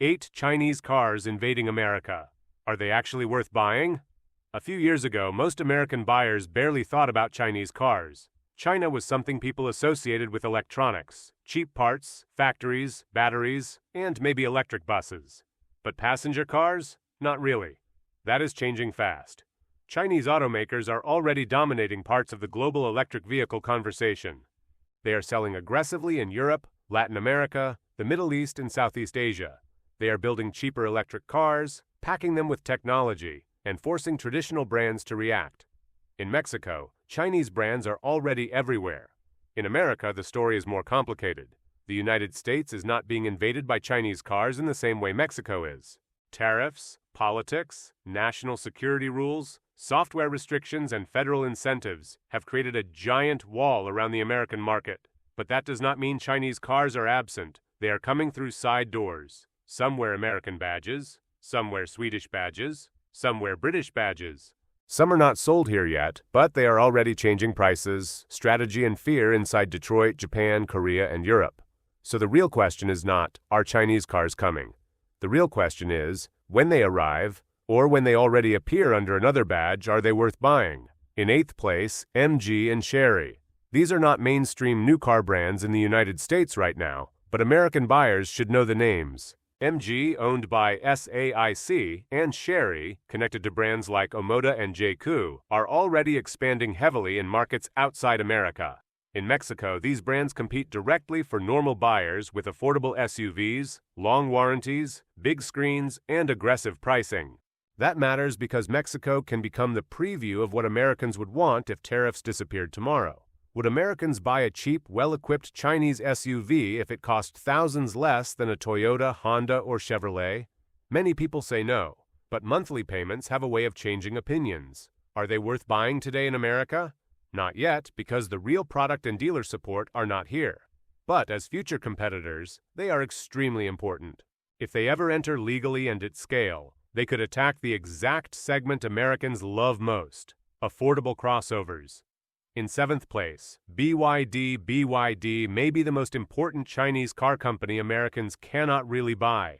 8 Chinese cars invading America. Are they actually worth buying? A few years ago, most American buyers barely thought about Chinese cars. China was something people associated with electronics, cheap parts, factories, batteries, and maybe electric buses. But passenger cars? Not really. That is changing fast. Chinese automakers are already dominating parts of the global electric vehicle conversation. They are selling aggressively in Europe, Latin America, the Middle East, and Southeast Asia. They are building cheaper electric cars, packing them with technology, and forcing traditional brands to react. In Mexico, Chinese brands are already everywhere. In America, the story is more complicated. The United States is not being invaded by Chinese cars in the same way Mexico is. Tariffs, politics, national security rules, software restrictions, and federal incentives have created a giant wall around the American market. But that does not mean Chinese cars are absent. They are coming through side doors. Some wear American badges, some wear Swedish badges, some wear British badges. Some are not sold here yet, but they are already changing prices, strategy, and fear inside Detroit, Japan, Korea, and Europe. So the real question is not, are Chinese cars coming? The real question is, when they arrive, or when they already appear under another badge, are they worth buying? In 8th place, MG and Chery. These are not mainstream new car brands in the United States right now, but American buyers should know the names. MG, owned by SAIC, and Chery, connected to brands like Omoda and JQ, are already expanding heavily in markets outside America. In Mexico, these brands compete directly for normal buyers with affordable SUVs, long warranties, big screens, and aggressive pricing. That matters because Mexico can become the preview of what Americans would want if tariffs disappeared tomorrow. Would Americans buy a cheap, well-equipped Chinese SUV if it cost thousands less than a Toyota, Honda, or Chevrolet? Many people say no, but monthly payments have a way of changing opinions. Are they worth buying today in America? Not yet, because the real product and dealer support are not here. But as future competitors, they are extremely important. If they ever enter legally and at scale, they could attack the exact segment Americans love most: affordable crossovers. In 7th place, BYD. BYD may be the most important Chinese car company Americans cannot really buy.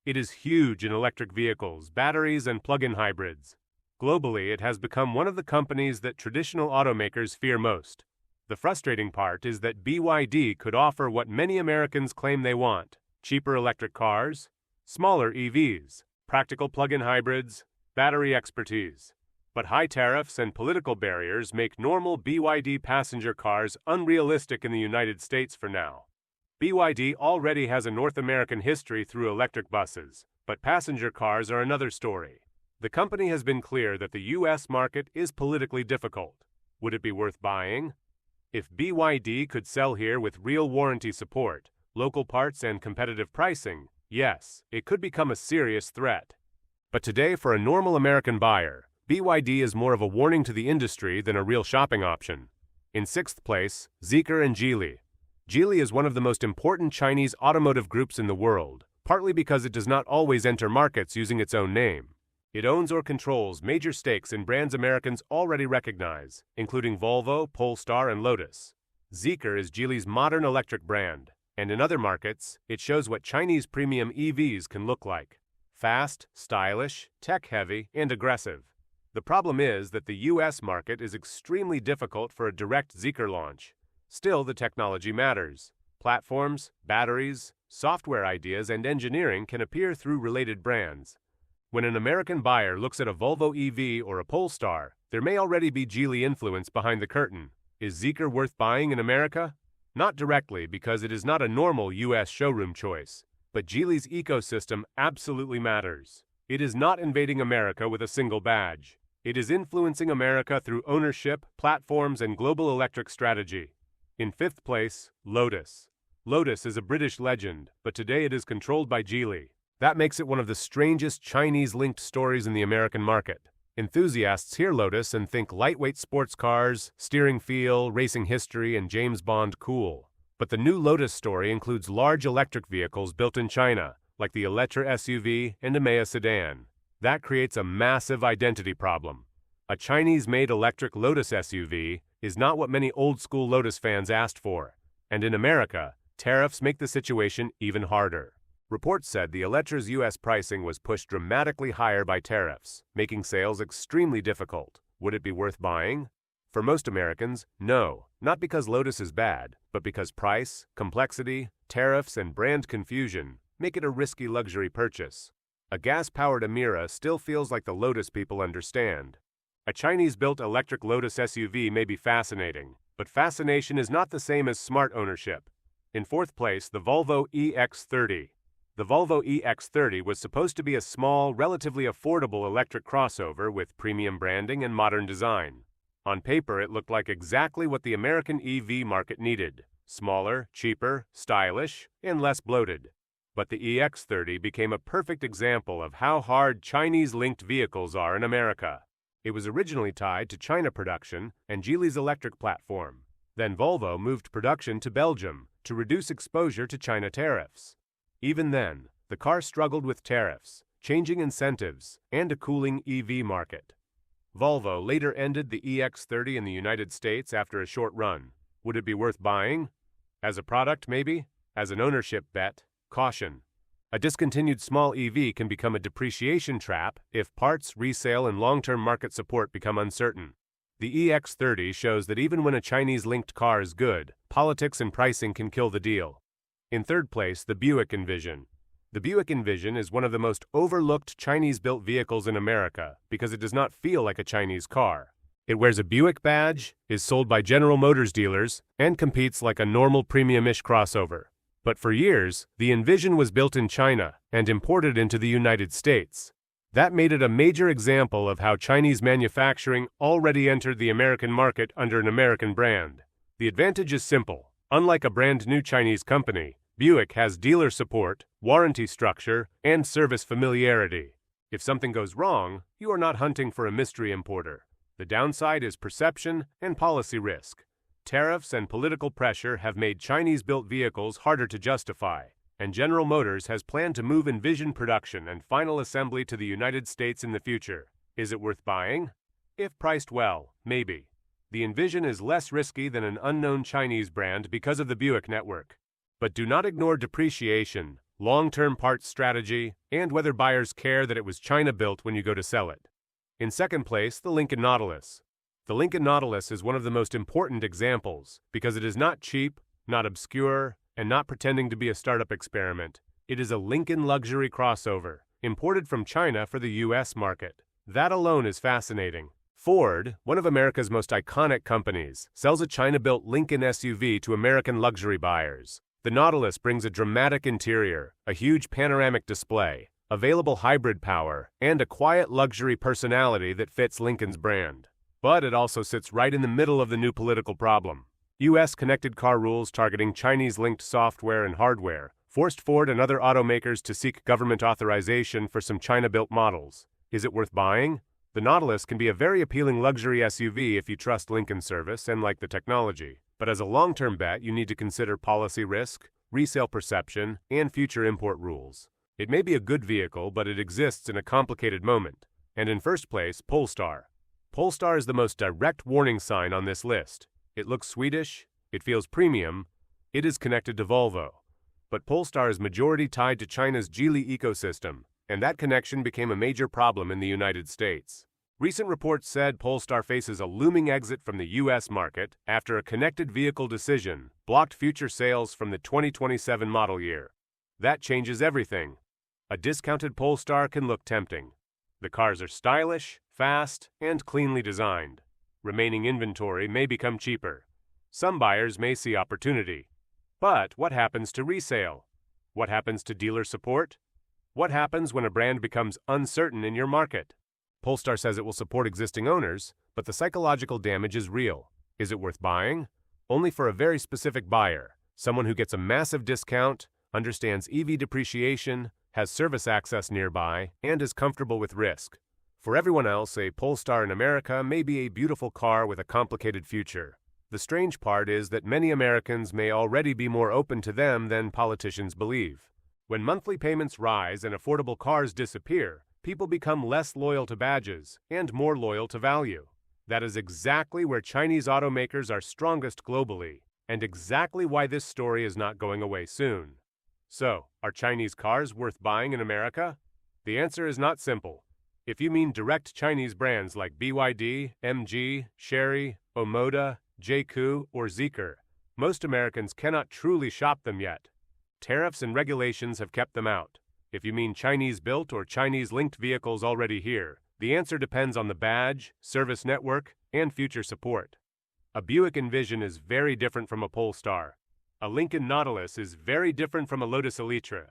It is huge in electric vehicles, batteries, and plug-in hybrids. Globally, it has become one of the companies that traditional automakers fear most. The frustrating part is that BYD could offer what many Americans claim they want: cheaper electric cars, smaller EVs, practical plug-in hybrids, battery expertise. But high tariffs and political barriers make normal BYD passenger cars unrealistic in the United States for now. BYD already has a North American history through electric buses, but passenger cars are another story. The company has been clear that the U.S. market is politically difficult. Would it be worth buying? If BYD could sell here with real warranty support, local parts, and competitive pricing, yes, it could become a serious threat. But today, for a normal American buyer, BYD is more of a warning to the industry than a real shopping option. In 6th place, Zeekr and Geely. Geely is one of the most important Chinese automotive groups in the world, partly because it does not always enter markets using its own name. It owns or controls major stakes in brands Americans already recognize, including Volvo, Polestar, and Lotus. Zeekr is Geely's modern electric brand, and in other markets, it shows what Chinese premium EVs can look like: fast, stylish, tech-heavy, and aggressive. The problem is that the U.S. market is extremely difficult for a direct Zeekr launch. Still, the technology matters. Platforms, batteries, software ideas, and engineering can appear through related brands. When an American buyer looks at a Volvo EV or a Polestar, there may already be Geely influence behind the curtain. Is Zeekr worth buying in America? Not directly, because it is not a normal U.S. showroom choice. But Geely's ecosystem absolutely matters. It is not invading America with a single badge. It is influencing America through ownership, platforms, and global electric strategy. In 5th place, Lotus. Lotus is a British legend, but today it is controlled by Geely. That makes it one of the strangest Chinese-linked stories in the American market. Enthusiasts hear Lotus and think lightweight sports cars, steering feel, racing history, and James Bond cool. But the new Lotus story includes large electric vehicles built in China, like the Electra SUV and Emea sedan. That creates a massive identity problem. A Chinese-made electric Lotus SUV is not what many old-school Lotus fans asked for. And in America, tariffs make the situation even harder. Reports said the Electra's U.S. pricing was pushed dramatically higher by tariffs, making sales extremely difficult. Would it be worth buying? For most Americans, no, not because Lotus is bad, but because price, complexity, tariffs, and brand confusion make it a risky luxury purchase. A gas-powered Emira still feels like the Lotus people understand. A Chinese-built electric Lotus SUV may be fascinating, but fascination is not the same as smart ownership. In fourth place, the Volvo EX30. The Volvo EX30 was supposed to be a small, relatively affordable electric crossover with premium branding and modern design. On paper, it looked like exactly what the American EV market needed: smaller, cheaper, stylish, and less bloated. But the EX30 became a perfect example of how hard Chinese-linked vehicles are in America. It was originally tied to China production and Geely's electric platform. Then Volvo moved production to Belgium to reduce exposure to China tariffs. Even then, the car struggled with tariffs, changing incentives, and a cooling EV market. Volvo later ended the EX30 in the United States after a short run. Would it be worth buying? As a product, maybe? As an ownership bet? Caution. A discontinued small EV can become a depreciation trap if parts, resale, and long-term market support become uncertain. The EX30 shows that even when a Chinese-linked car is good, politics and pricing can kill the deal. In third place, the Buick Envision. The Buick Envision is one of the most overlooked Chinese-built vehicles in America because it does not feel like a Chinese car. It wears a Buick badge, is sold by General Motors dealers, and competes like a normal premium-ish crossover. But for years, the Envision was built in China and imported into the United States. That made it a major example of how Chinese manufacturing already entered the American market under an American brand. The advantage is simple. Unlike a brand-new Chinese company, Buick has dealer support, warranty structure, and service familiarity. If something goes wrong, you are not hunting for a mystery importer. The downside is perception and policy risk. Tariffs and political pressure have made Chinese-built vehicles harder to justify, and General Motors has planned to move Envision production and final assembly to the United States in the future. Is it worth buying? If priced well, maybe. The Envision is less risky than an unknown Chinese brand because of the Buick network. But do not ignore depreciation, long-term parts strategy, and whether buyers care that it was China-built when you go to sell it. In second place, the Lincoln Nautilus. The Lincoln Nautilus is one of the most important examples because it is not cheap, not obscure, and not pretending to be a startup experiment. It is a Lincoln luxury crossover, imported from China for the U.S. market. That alone is fascinating. Ford, one of America's most iconic companies, sells a China-built Lincoln SUV to American luxury buyers. The Nautilus brings a dramatic interior, a huge panoramic display, available hybrid power, and a quiet luxury personality that fits Lincoln's brand. But it also sits right in the middle of the new political problem. U.S. connected car rules targeting Chinese-linked software and hardware forced Ford and other automakers to seek government authorization for some China-built models. Is it worth buying? The Nautilus can be a very appealing luxury SUV if you trust Lincoln's service and like the technology. But as a long-term bet, you need to consider policy risk, resale perception, and future import rules. It may be a good vehicle, but it exists in a complicated moment. And in first place, Polestar. Polestar is the most direct warning sign on this list. It looks Swedish, it feels premium, it is connected to Volvo. But Polestar is majority tied to China's Geely ecosystem, and that connection became a major problem in the United States. Recent reports said Polestar faces a looming exit from the U.S. market after a connected vehicle decision blocked future sales from the 2027 model year. That changes everything. A discounted Polestar can look tempting. The cars are stylish, fast, and cleanly designed. Remaining inventory may become cheaper. Some buyers may see opportunity. But what happens to resale? What happens to dealer support? What happens when a brand becomes uncertain in your market? Polestar says it will support existing owners, but the psychological damage is real. Is it worth buying? Only for a very specific buyer, someone who gets a massive discount, understands EV depreciation, has service access nearby, and is comfortable with risk. For everyone else, a Polestar in America may be a beautiful car with a complicated future. The strange part is that many Americans may already be more open to them than politicians believe. When monthly payments rise and affordable cars disappear, people become less loyal to badges and more loyal to value. That is exactly where Chinese automakers are strongest globally, and exactly why this story is not going away soon. So, are Chinese cars worth buying in America? The answer is not simple. If you mean direct Chinese brands like BYD, MG, Chery, Omoda, JQ, or Zeekr, most Americans cannot truly shop them yet. Tariffs and regulations have kept them out. If you mean Chinese-built or Chinese-linked vehicles already here, the answer depends on the badge, service network, and future support. A Buick Envision is very different from a Polestar. A Lincoln Nautilus is very different from a Lotus Elitra.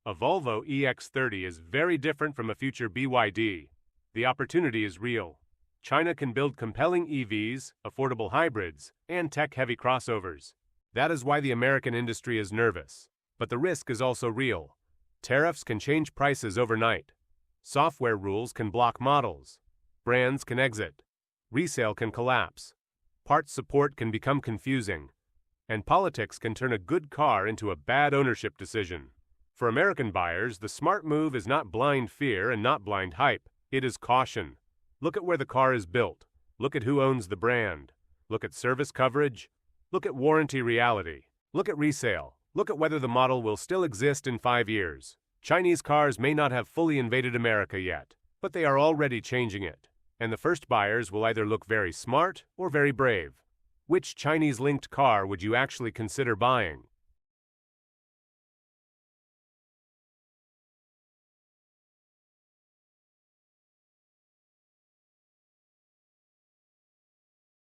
A Volvo EX30 is very different from a future BYD. The opportunity is real. China can build compelling EVs, affordable hybrids, and tech-heavy crossovers. That is why the American industry is nervous. But the risk is also real. Tariffs can change prices overnight. Software rules can block models. Brands can exit. Resale can collapse. Parts support can become confusing. And politics can turn a good car into a bad ownership decision. For American buyers, the smart move is not blind fear and not blind hype. It is caution. Look at where the car is built. Look at who owns the brand. Look at service coverage. Look at warranty reality. Look at resale. Look at whether the model will still exist in 5 years. Chinese cars may not have fully invaded America yet, but they are already changing it. And the first buyers will either look very smart or very brave. Which Chinese-linked car would you actually consider buying?